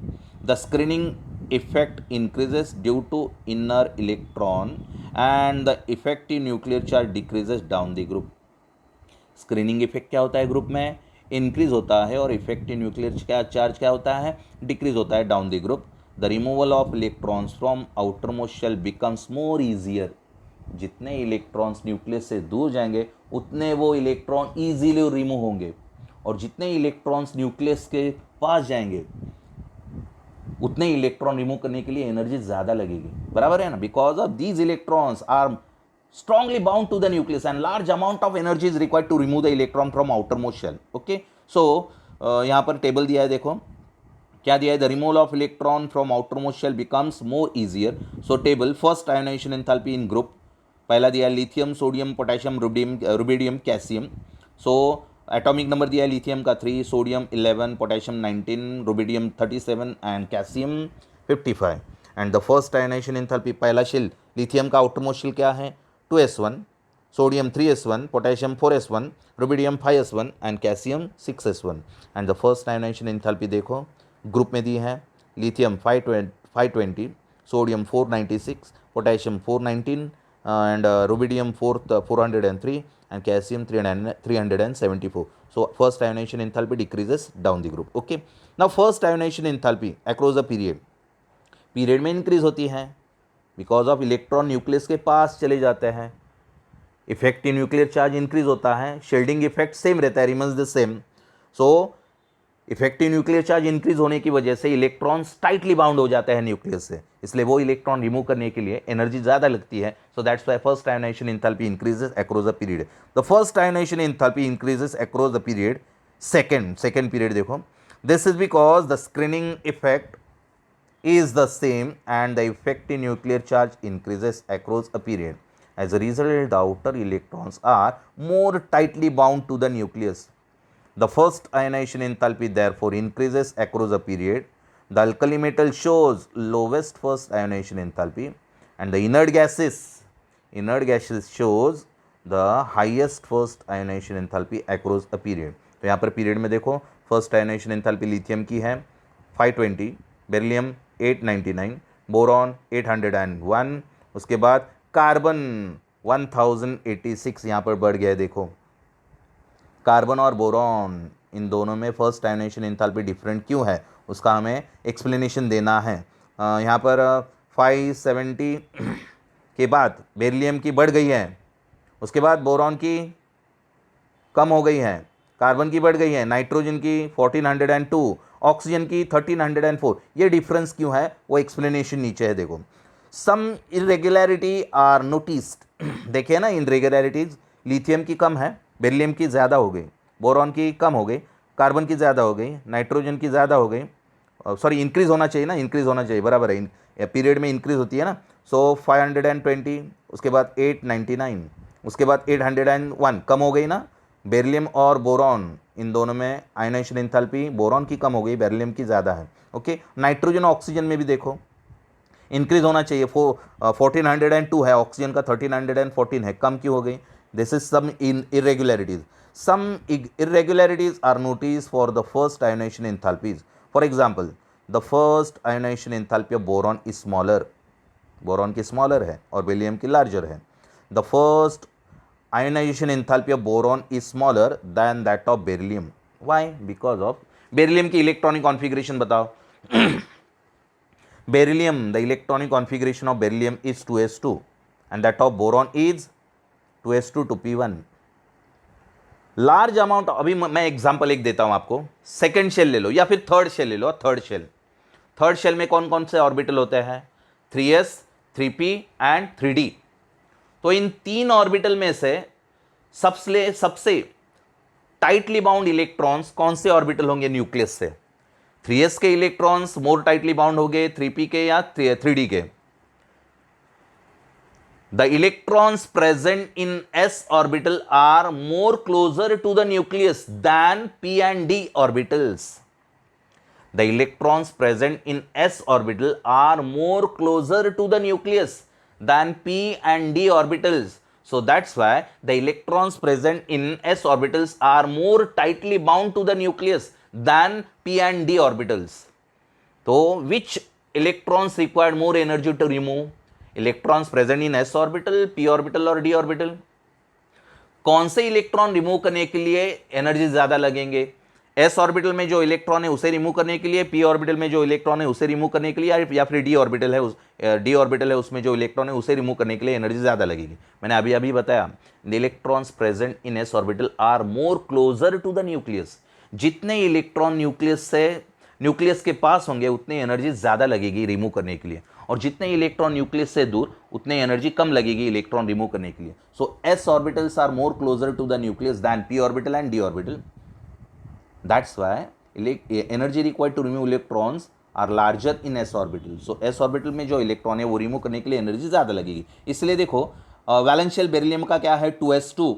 The screening effect increases due to inner electron and the effective nuclear charge decreases down the group. Screening effect क्या होता है? Group में increase होता है और effective nuclear charge क्या होता है? डिक्रीज होता है down the group. The removal of electrons from outermost shell becomes more easier. जितने इलेक्ट्रॉन्स न्यूक्लियस से दूर जाएंगे उतने वो इलेक्ट्रॉन ईजीली रिमूव होंगे, और जितने इलेक्ट्रॉन्स न्यूक्लियस के पास जाएंगे उतने इलेक्ट्रॉन रिमूव करने के लिए एनर्जी ज़्यादा लगेगी. बराबर है ना. Because of these electrons are strongly bound to the nucleus and large amount of energy is required to remove the electron from outermost shell. Okay, so यहाँ पर टेबल दिया है, देखो क्या दिया है, the removal of electron from outermost shell becomes more easier. So table first ionization enthalpy in group, पहला दिया है lithium, sodium, potassium, rubidium, calcium. So atomic number दिया है लिथियम का 3, sodium 11, potassium 19, rubidium 37 and calcium 55. And the first ionization enthalpy, पहला shell lithium का outermost shell क्या है 2s1, sodium 3s1, potassium 4s1, rubidium 5s1 and calcium 6s1. And the first ionization enthalpy देखो group में दी है, lithium 520, sodium 496, potassium 419 and rubidium 403 and calcium 374. So first ionization enthalpy decreases down the group. Okay, now first ionization enthalpy across the period में increase होती है because of electron nucleus के पास चले जाते हैं, इफेक्टिव न्यूक्लियर चार्ज इंक्रीज होता है, shielding effect same रहता है, remains the same. So effective nuclear charge increase होने की वजह से इलेक्ट्रॉन्स टाइटली बाउंड हो जाते हैं न्यूक्लियस से, इसलिए वो इलेक्ट्रॉन रिमूव करने के लिए एनर्जी ज़्यादा लगती है. So that's why first ionization enthalpy increases across the period. The first ionization enthalpy increases across the period. Second period देखो, this is because the screening effect is the same and the effective nuclear charge increases across a period. As a result, the outer electrons are more tightly bound to the nucleus. The first ionization enthalpy therefore increases across a period. The alkali metal shows lowest first ionization enthalpy and the inert gases shows the highest first ionization enthalpy across a period. तो यहाँ पर period में देखो first ionization enthalpy lithium की है 520, beryllium 899, boron 801, उसके बाद carbon 1086 यहाँ पर बढ़ गया है. देखो कार्बन और बोरॉन इन दोनों में फर्स्ट आयोनाइजेशन एंथैल्पी डिफरेंट क्यों है उसका हमें एक्सप्लेनेशन देना है. यहाँ पर 570 के बाद बेरिलियम की बढ़ गई है, उसके बाद बोरॉन की कम हो गई है, कार्बन की बढ़ गई है, नाइट्रोजन की 1402, ऑक्सीजन की 1304. ये डिफरेंस क्यों है वो एक्सप्लेनेशन नीचे है. देखो सम इरेगुलरिटी आर नोटिस्ड. देखिए ना इरेगुलरिटीज, लिथियम की कम है, बेरिलियम की ज़्यादा हो गई, बोरॉन की कम हो गई, कार्बन की ज़्यादा हो गई, नाइट्रोजन की ज़्यादा हो गई. सॉरी इंक्रीज होना चाहिए ना, इंक्रीज होना चाहिए, बराबर है, पीरियड में इंक्रीज होती है ना. सो 520, उसके बाद 899, उसके बाद 801 कम हो गई ना. बेरिलियम और बोरॉन इन दोनों में आयोनाइजेशन एंथैल्पी बोरॉन की कम हो गई, बेरिलियम की ज़्यादा है. ओके, नाइट्रोजन ऑक्सीजन में भी देखो इंक्रीज होना चाहिए, 1402 है, ऑक्सीजन का 1314 है, कम क्यों हो गई. This is some irregularities. Some irregularities are notice for the first ionization enthalpies. For example the first ionization enthalpy of boron is smaller, boron की स्मॉलर है और बेरिलियम की लार्जर है. The first ionization enthalpy of boron is smaller than that of beryllium. Why? Because of beryllium की electronic configuration बताओ. beryllium, the electronic configuration of beryllium is 2s2 and that of boron is 2s2 to p1. Large amount, अभी मैं example एक देता हूं आपको, second shell ले लो या फिर थर्ड शेल ले लो. थर्ड शेल में कौन कौन से ऑर्बिटल होते हैं 3s, 3p एंड 3d. तो इन तीन ऑर्बिटल में से सबसे टाइटली बाउंड इलेक्ट्रॉन्स कौन से ऑर्बिटल होंगे न्यूक्लियस से. 3s के इलेक्ट्रॉन्स मोर टाइटली बाउंड होंगे 3p के या 3d के. The electrons present in s orbital are more closer to the nucleus than p and d orbitals. The electrons present in s orbital are more closer to the nucleus than p and d orbitals. So that's why the electrons present in s orbitals are more tightly bound to the nucleus than p and d orbitals. So which electrons require more energy to remove? Electrons present in s orbital, p orbital और d orbital. कौन से electron remove करने के लिए energy ज्यादा लगेंगे? S orbital में जो इलेक्ट्रॉन है उसे रिमूव करने के लिए, पी ऑर्बिटल में जो इलेक्ट्रॉन है उसे रिमूव करने के लिए, या फिर डी ऑर्बिटल है उसमें जो इलेक्ट्रॉन है उसे रिमूव करने के लिए एनर्जी ज़्यादा लगेगी. मैंने अभी बताया the electrons present in S orbital are more closer to the nucleus. जितने इलेक्ट्रॉन न्यूक्लियस के पास होंगे उतनी एनर्जी ज़्यादा लगेगी रिमूव करने के लिए. और जितने इलेक्ट्रॉन न्यूक्लियस से दूर उतने एनर्जी कम लगेगी इलेक्ट्रॉन रिमूव करने के लिए. So s orbitals are more closer to the nucleus than p orbital and d orbital. That's why energy required to remove electrons are larger in s orbital. So s orbital में जो electron है वो remove करने के लिए energy ज़्यादा लगेगी. इसलिए देखो वैलेंशियल बेरिलियम का क्या है 2s2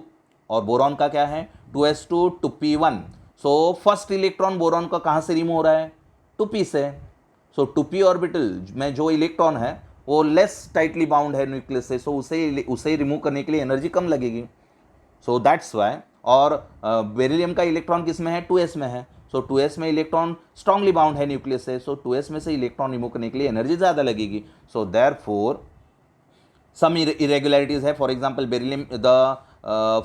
और बोरॉन का क्या है 2s2 2p1. So first electron boron का कहाँ से रिमूव हो रहा है 2p से. सो 2p ऑर्बिटल में जो इलेक्ट्रॉन है वो लेस टाइटली बाउंड है न्यूक्लियस से, सो उसे रिमूव करने के लिए एनर्जी कम लगेगी. सो दैट्स वाई. और बेरिलियम का इलेक्ट्रॉन किस में है 2s में है. सो 2s में इलेक्ट्रॉन स्ट्रांगली बाउंड है न्यूक्लियस से, सो 2s में से इलेक्ट्रॉन रिमूव करने के लिए एनर्जी ज़्यादा लगेगी. सो देयरफॉर some irregularities है. For example, beryllium, the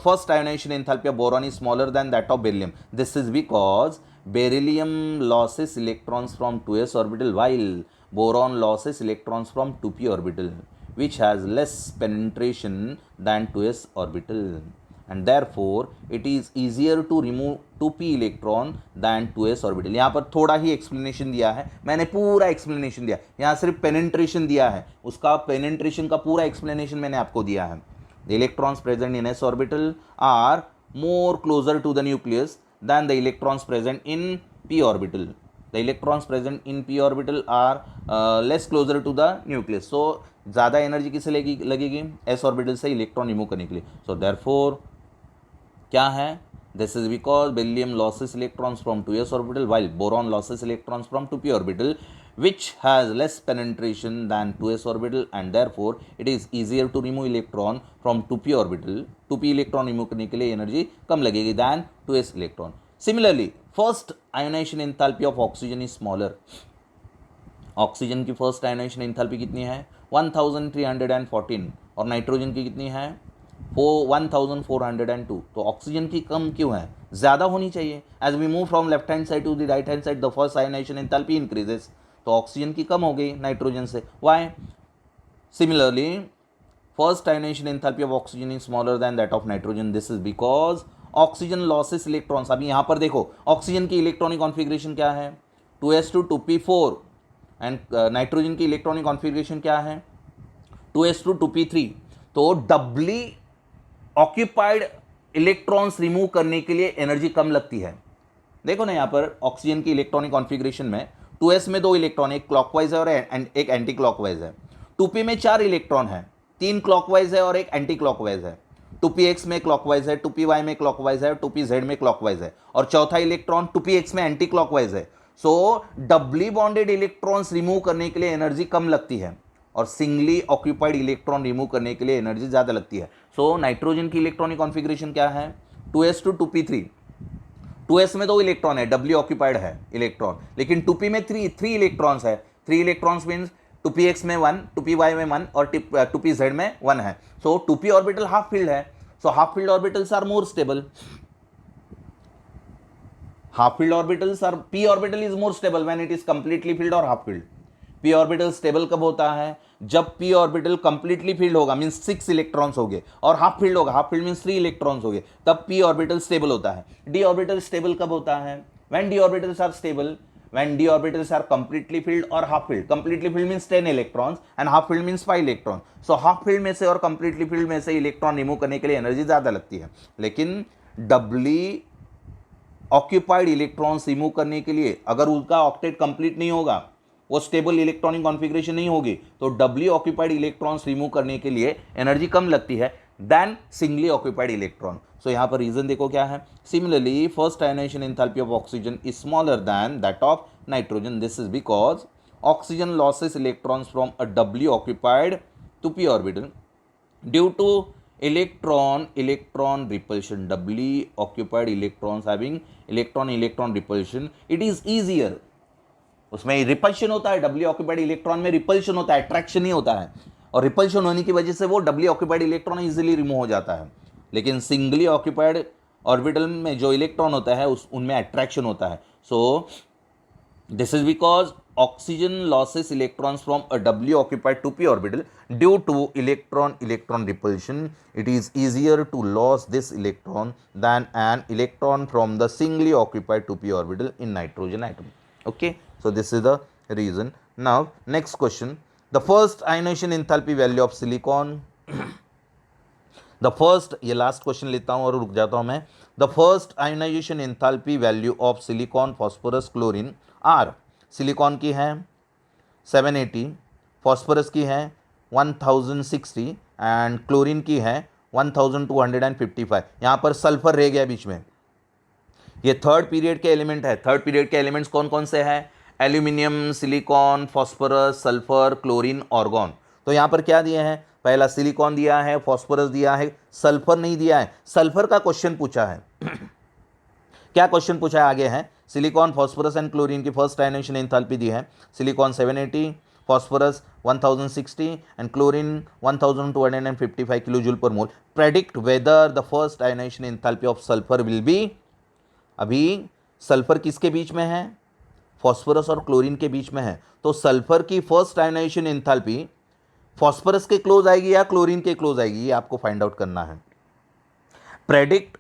first ionization enthalpy of boron is smaller than that of beryllium. This is because beryllium loses electrons from 2s orbital while boron loses electrons from 2p orbital, which has less penetration than 2s orbital, and therefore it is easier to remove 2p electron than 2s orbital. यहाँ पर थोड़ा ही explanation दिया है, मैंने पूरा explanation दिया. यहाँ सिर्फ पेनिट्रेशन दिया है, उसका पेनिट्रेशन का पूरा एक्सप्लेनेशन मैंने आपको दिया है. The electrons present in s orbital are more closer to the nucleus than the electrons present in p orbital. The electrons present in p orbital are less closer to the nucleus. So ज़्यादा energy किसे लगेगी s orbital से electron remove करने के लिए. So therefore क्या है this is because beryllium losses electrons from 2s orbital while boron losses electrons from 2p orbital which has less penetration than 2s orbital, and therefore it is easier to remove electron from 2p orbital. 2p electron remove करने के लिए energy कम लगेगी than 2s electron. Similarly, first ionization enthalpy of oxygen is smaller. Oxygen की first ionization enthalpy कितनी है 1314 और nitrogen की कितनी है 1402. तो ऑक्सीजन की कम क्यों है, ज़्यादा होनी चाहिए. As we move from left hand side to the right hand side the first ionization enthalpy increases. तो ऑक्सीजन की कम हो गई नाइट्रोजन से. Why similarly first ionization enthalpy of oxygen is smaller than that of nitrogen. This is because oxygen losses electrons. अभी यहाँ पर देखो ऑक्सीजन की इलेक्ट्रॉनिक कॉन्फिगरेशन क्या है 2s2 2p4 एंड नाइट्रोजन की इलेक्ट्रॉनिक कॉन्फिगरेशन क्या है 2s2 2p3. तो डबली ऑक्यूपाइड इलेक्ट्रॉन्स रिमूव करने के लिए एनर्जी कम लगती है. देखो ना यहाँ पर ऑक्सीजन की इलेक्ट्रॉनिक कॉन्फिगरेशन में 2s में 2 इलेक्ट्रॉन, एक क्लॉकवाइज है और एक एंटी क्लॉकवाइज है. 2p में 4 इलेक्ट्रॉन है, 3 क्लॉकवाइज है और एक एंटी क्लॉकवाइज है. 2px में क्लॉकवाइज है, 2py में क्लॉकवाइज है, 2pz में क्लॉकवाइज है और चौथा इलेक्ट्रॉन 2px में एंटी क्लॉकवाइज है. सो डबली बॉन्डेड इलेक्ट्रॉन्स रिमूव करने के लिए एनर्जी कम लगती है और सिंगली ऑक्यूपाइड इलेक्ट्रॉन रिमूव करने के लिए एनर्जी ज़्यादा लगती है. सो नाइट्रोजन की इलेक्ट्रॉनिक कॉन्फिगरेशन क्या है 2s2 2p3. 2s में 2 इलेक्ट्रॉन है, डबली ऑक्यूपाइड है इलेक्ट्रॉन, लेकिन 2p में 3 इलेक्ट्रॉन्स है. 3 इलेक्ट्रॉन्स मीन्स 2px में 1, 2py में 1 और 2pz में 1 है. सो 2p ऑर्बिटल हाफ फील्ड है. So half filled orbitals are more stable. half filled orbitals are p orbital is more stable when it is completely filled or half filled. p orbital stable कब होता है जब p orbital completely filled होगा means 6 electrons हो गए और half field होगा, half field means 3 electrons हो गए, तब p orbital स्टेबल होता है. d orbital स्टेबल कब होता है when d orbitals are stable when d orbitals are completely filled or half filled. completely filled means 10 electrons and half filled means 5 electrons. so half filled में से और completely filled में से electron remove करने के लिए एनर्जी ज़्यादा लगती है, लेकिन डबली ऑक्यूपाइड इलेक्ट्रॉन्स रिमूव करने के लिए अगर उसका ऑक्टेट कंप्लीट नहीं होगा, वो स्टेबल इलेक्ट्रॉनिक कॉन्फिगरेशन नहीं होगी, तो डबली ऑक्यूपाइड इलेक्ट्रॉन्स रिमूव करने के लिए एनर्जी कम लगती है then singly occupied electron. So यहाँ पर रीजन देखो क्या है. Similarly first ionization enthalpy of oxygen is smaller than that of nitrogen. This is because oxygen losses electrons from a doubly occupied 2p orbital due to electron repulsion. doubly occupied electrons having electron repulsion, it is easier. उसमें repulsion होता है, डबली occupied electron में repulsion होता है, attraction नहीं होता है, और रिपल्शन होने की वजह से वो डबली ऑक्यूपाइड इलेक्ट्रॉन इजीली रिमूव हो जाता है. लेकिन सिंगली ऑक्यूपाइड ऑर्बिटल में जो इलेक्ट्रॉन होता है उनमें अट्रैक्शन होता है. सो this is because oxygen losses electrons from a doubly occupied 2p orbital due to electron repulsion. It is easier to lose this electron than an electron from the singly occupied 2p orbital in nitrogen atom. Okay, so this is the reason. Now next question, the first ionization enthalpy value of silicon, the first, ये last question लेता हूं और रुक जाता हूं मैं। The first ionization enthalpy value of silicon, phosphorus, chlorine are, silicon की है 780, फॉस्फोरस की है 1060 एंड क्लोरीन की है 1255। यहाँ पर सल्फर रह गया बीच में। ये थर्ड पीरियड के एलिमेंट है। थर्ड पीरियड के एलिमेंट्स कौन कौन से हैं? Aluminium, silicon, phosphorus, sulphur, chlorine, argon. तो यहाँ पर क्या दिए हैं? पहला सिलिकॉन दिया है, फॉस्फोरस दिया है, सल्फर नहीं दिया है। सल्फर का क्वेश्चन पूछा है क्या क्वेश्चन पूछा है? आगे है सिलिकॉन, फॉस्फोरस एंड क्लोरीन की फर्स्ट आयोनाइजेशन एंथैल्पी दी है। Silicon 780, phosphorus 1060 and chlorine 1255 kilo joule per mole. Predict whether the first ionization enthalpy of sulphur will B. अभी सल्फर किसके बीच में है? फॉस्फोरस और क्लोरीन के बीच में है। तो सल्फर की फर्स्ट आयोनाइजेशन एंथैल्पी फॉस्फोरस के क्लोज आएगी या क्लोरीन के क्लोज आएगी, ये आपको फाइंड आउट करना है। Predict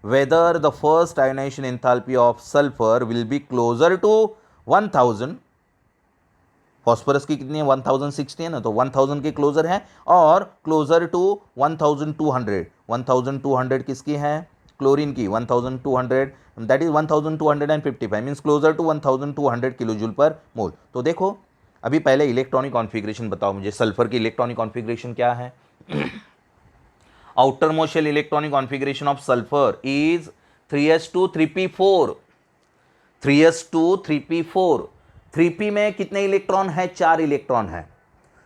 whether the first ionization enthalpy of sulphur will be closer to 1000। Phosphorus की कितनी है? 1060 है ना, तो 1000 के क्लोजर है, और क्लोजर टू 1200। 1200 किसकी है? क्लोरीन की 1200, that is 1255, means closer to 1200 kilojoule per mole. तो देखो, अभी पहले इलेक्ट्रॉनिक कॉन्फ़िगरेशन बताओ मुझे, सल्फर की इलेक्ट्रॉनिक कॉन्फ़िगरेशन क्या है? outermost shell electronic configuration of sulfur is 3s2 3p4, 3s2 3p4। 3p में कितने इलेक्ट्रॉन है? 4 इलेक्ट्रॉन है।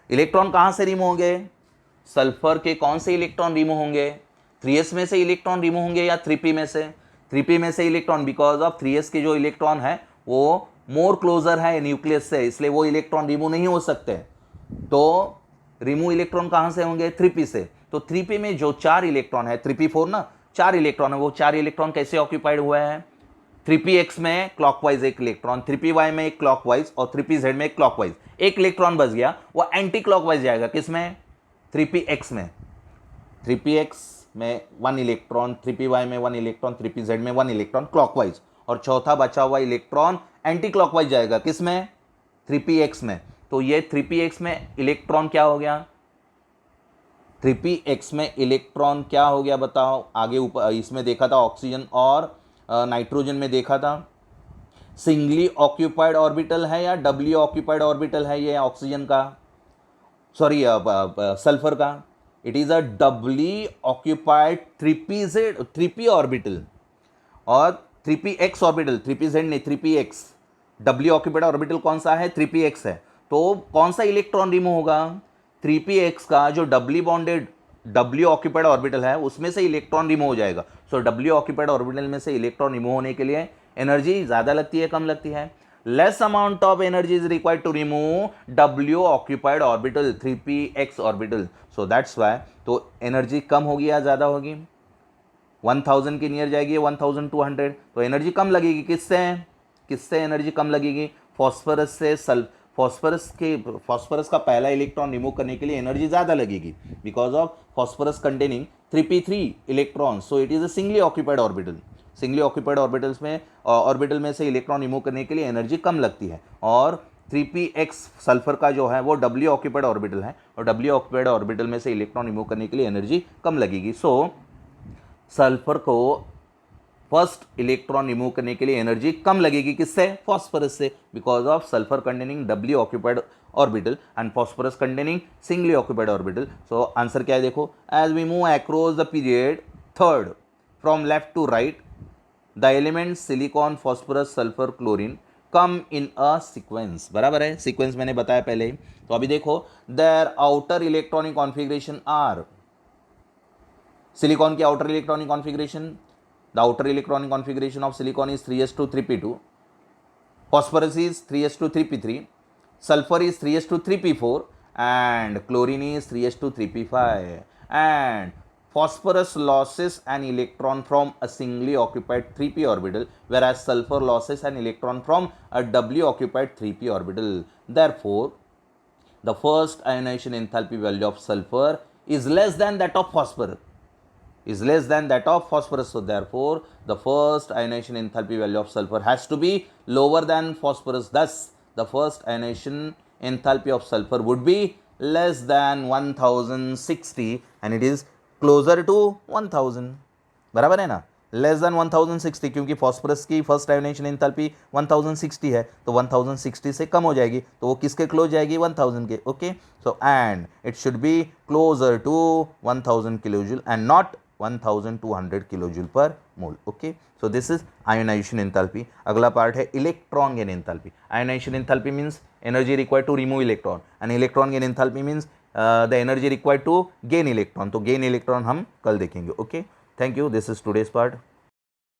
इलेक्ट्रॉन कहां से रिमूव होंगे? सल्फर के कौन से इलेक्ट्रॉन रिमूव होंगे? 3s में से इलेक्ट्रॉन रिमूव होंगे या 3p में से? 3p में से इलेक्ट्रॉन, बिकॉज ऑफ 3s के जो इलेक्ट्रॉन है वो मोर क्लोजर है न्यूक्लियस से, इसलिए वो इलेक्ट्रॉन रिमूव नहीं हो सकते। तो रिमूव इलेक्ट्रॉन कहां से होंगे? 3p से। तो 3p में जो 4 इलेक्ट्रॉन है, 3p4 ना, 4 इलेक्ट्रॉन है, वो 4 इलेक्ट्रॉन कैसे ऑक्यूपाइड हुए हैं? 3px में क्लॉकवाइज एक इलेक्ट्रॉन, 3py में एक क्लॉकवाइज और 3pz में एक क्लॉकवाइज। एक इलेक्ट्रॉन बच गया, वो एंटी क्लॉकवाइज जाएगा किसमें? 3px में। 3px में 1 इलेक्ट्रॉन, 3py में 1 इलेक्ट्रॉन, 3pz में 1 इलेक्ट्रॉन क्लॉकवाइज, और चौथा बचा हुआ इलेक्ट्रॉन एंटी क्लॉकवाइज जाएगा किसमें? 3px में। तो ये 3px में इलेक्ट्रॉन क्या हो गया? 3px में इलेक्ट्रॉन क्या हो गया बताओ? आगे ऊपर इसमें देखा था ऑक्सीजन और नाइट्रोजन में देखा था, सिंगली ऑक्यूपाइड ऑर्बिटल है या डबली ऑक्यूपाइड ऑर्बिटल है ये ऑक्सीजन का, सॉरी सल्फर का? It is a doubly occupied 3p orbital और 3px ऑर्बिटल, 3pz नहीं 3px। डबली ऑक्यूपाइड ऑर्बिटल कौन सा है? 3px है। तो कौन सा इलेक्ट्रॉन रिमूव होगा? 3px का जो doubly bonded W occupied orbital है उसमें से इलेक्ट्रॉन रिमूव हो जाएगा। सो डब्ल्यू ऑक्यूपाइड ऑर्बिटल में से इलेक्ट्रॉन रिमूव होने के लिए एनर्जी ज़्यादा लगती है, कम लगती है? Less amount of energy is required to remove doubly occupied orbital 3px orbital, so that's why. तो एनर्जी कम होगी या ज़्यादा होगी? 1000 के नियर जाएगी 1200, तो एनर्जी कम लगेगी। किससे एनर्जी कम लगेगी? फॉस्फोरस से। फॉस्फोरस का पहला इलेक्ट्रॉन रिमूव करने के लिए एनर्जी ज़्यादा लगेगी, because of phosphorus containing 3p3 electron, so it is a singly occupied orbital. Singly occupied orbital में से इलेक्ट्रॉन रिमूव करने के लिए एनर्जी कम लगती है। और 3px सल्फर का जो है वो डब्ल्यू ऑक्यूपाइड ऑर्बिटल है, और डब्ल्यू ऑक्यूपाइड ऑर्बिटल में से इलेक्ट्रॉन रिमूव करने के लिए एनर्जी कम लगेगी। सो सल्फर को फर्स्ट इलेक्ट्रॉन रिमूव करने के लिए एनर्जी कम लगेगी, किससे? फॉस्फोरस से, because of sulphur containing doubly occupied orbital and phosphorus containing singly occupied orbital. So answer क्या है देखो, as we move across the period third from left to right, the element silicon, phosphorus, sulphur, chlorine come in a sequence. बराबर है, sequence मैंने बताया पहले ही। तो अभी देखो, their outer electronic configuration are, silicon की outer electronic configuration, the outer electronic configuration of silicon is 3s2 3p2, phosphorus is 3s2 3p3, sulfur is 3s2 3p4, and chlorine is 3s2 3p5, and phosphorus loses an electron from a singly occupied 3p orbital, whereas sulfur loses an electron from a doubly occupied 3p orbital. Therefore the first ionization enthalpy value of sulfur is less than that of phosphorus, so therefore the first ionization enthalpy value of sulfur has to be lower than phosphorus. Thus the first ionization enthalpy of sulfur would be less than 1060 and it is closer to 1000. बराबर है ना, less than 1060, क्योंकि phosphorus की first ionization enthalpy 1060 है, तो 1060 से कम हो जाएगी, तो वो किसके क्लोज जाएगी, 1000 के. Okay, so and it should be closer to 1000 kilojoule and not 1200 kilojoule per mole. Okay, so this is ionization enthalpy. अगला पार्ट है electron gain enthalpy. Ionization enthalpy means energy required to remove electron and electron gain enthalpy means the energy required to gain electron. तो gain electron हम कल देखेंगे. Okay, thank you. This is today's part.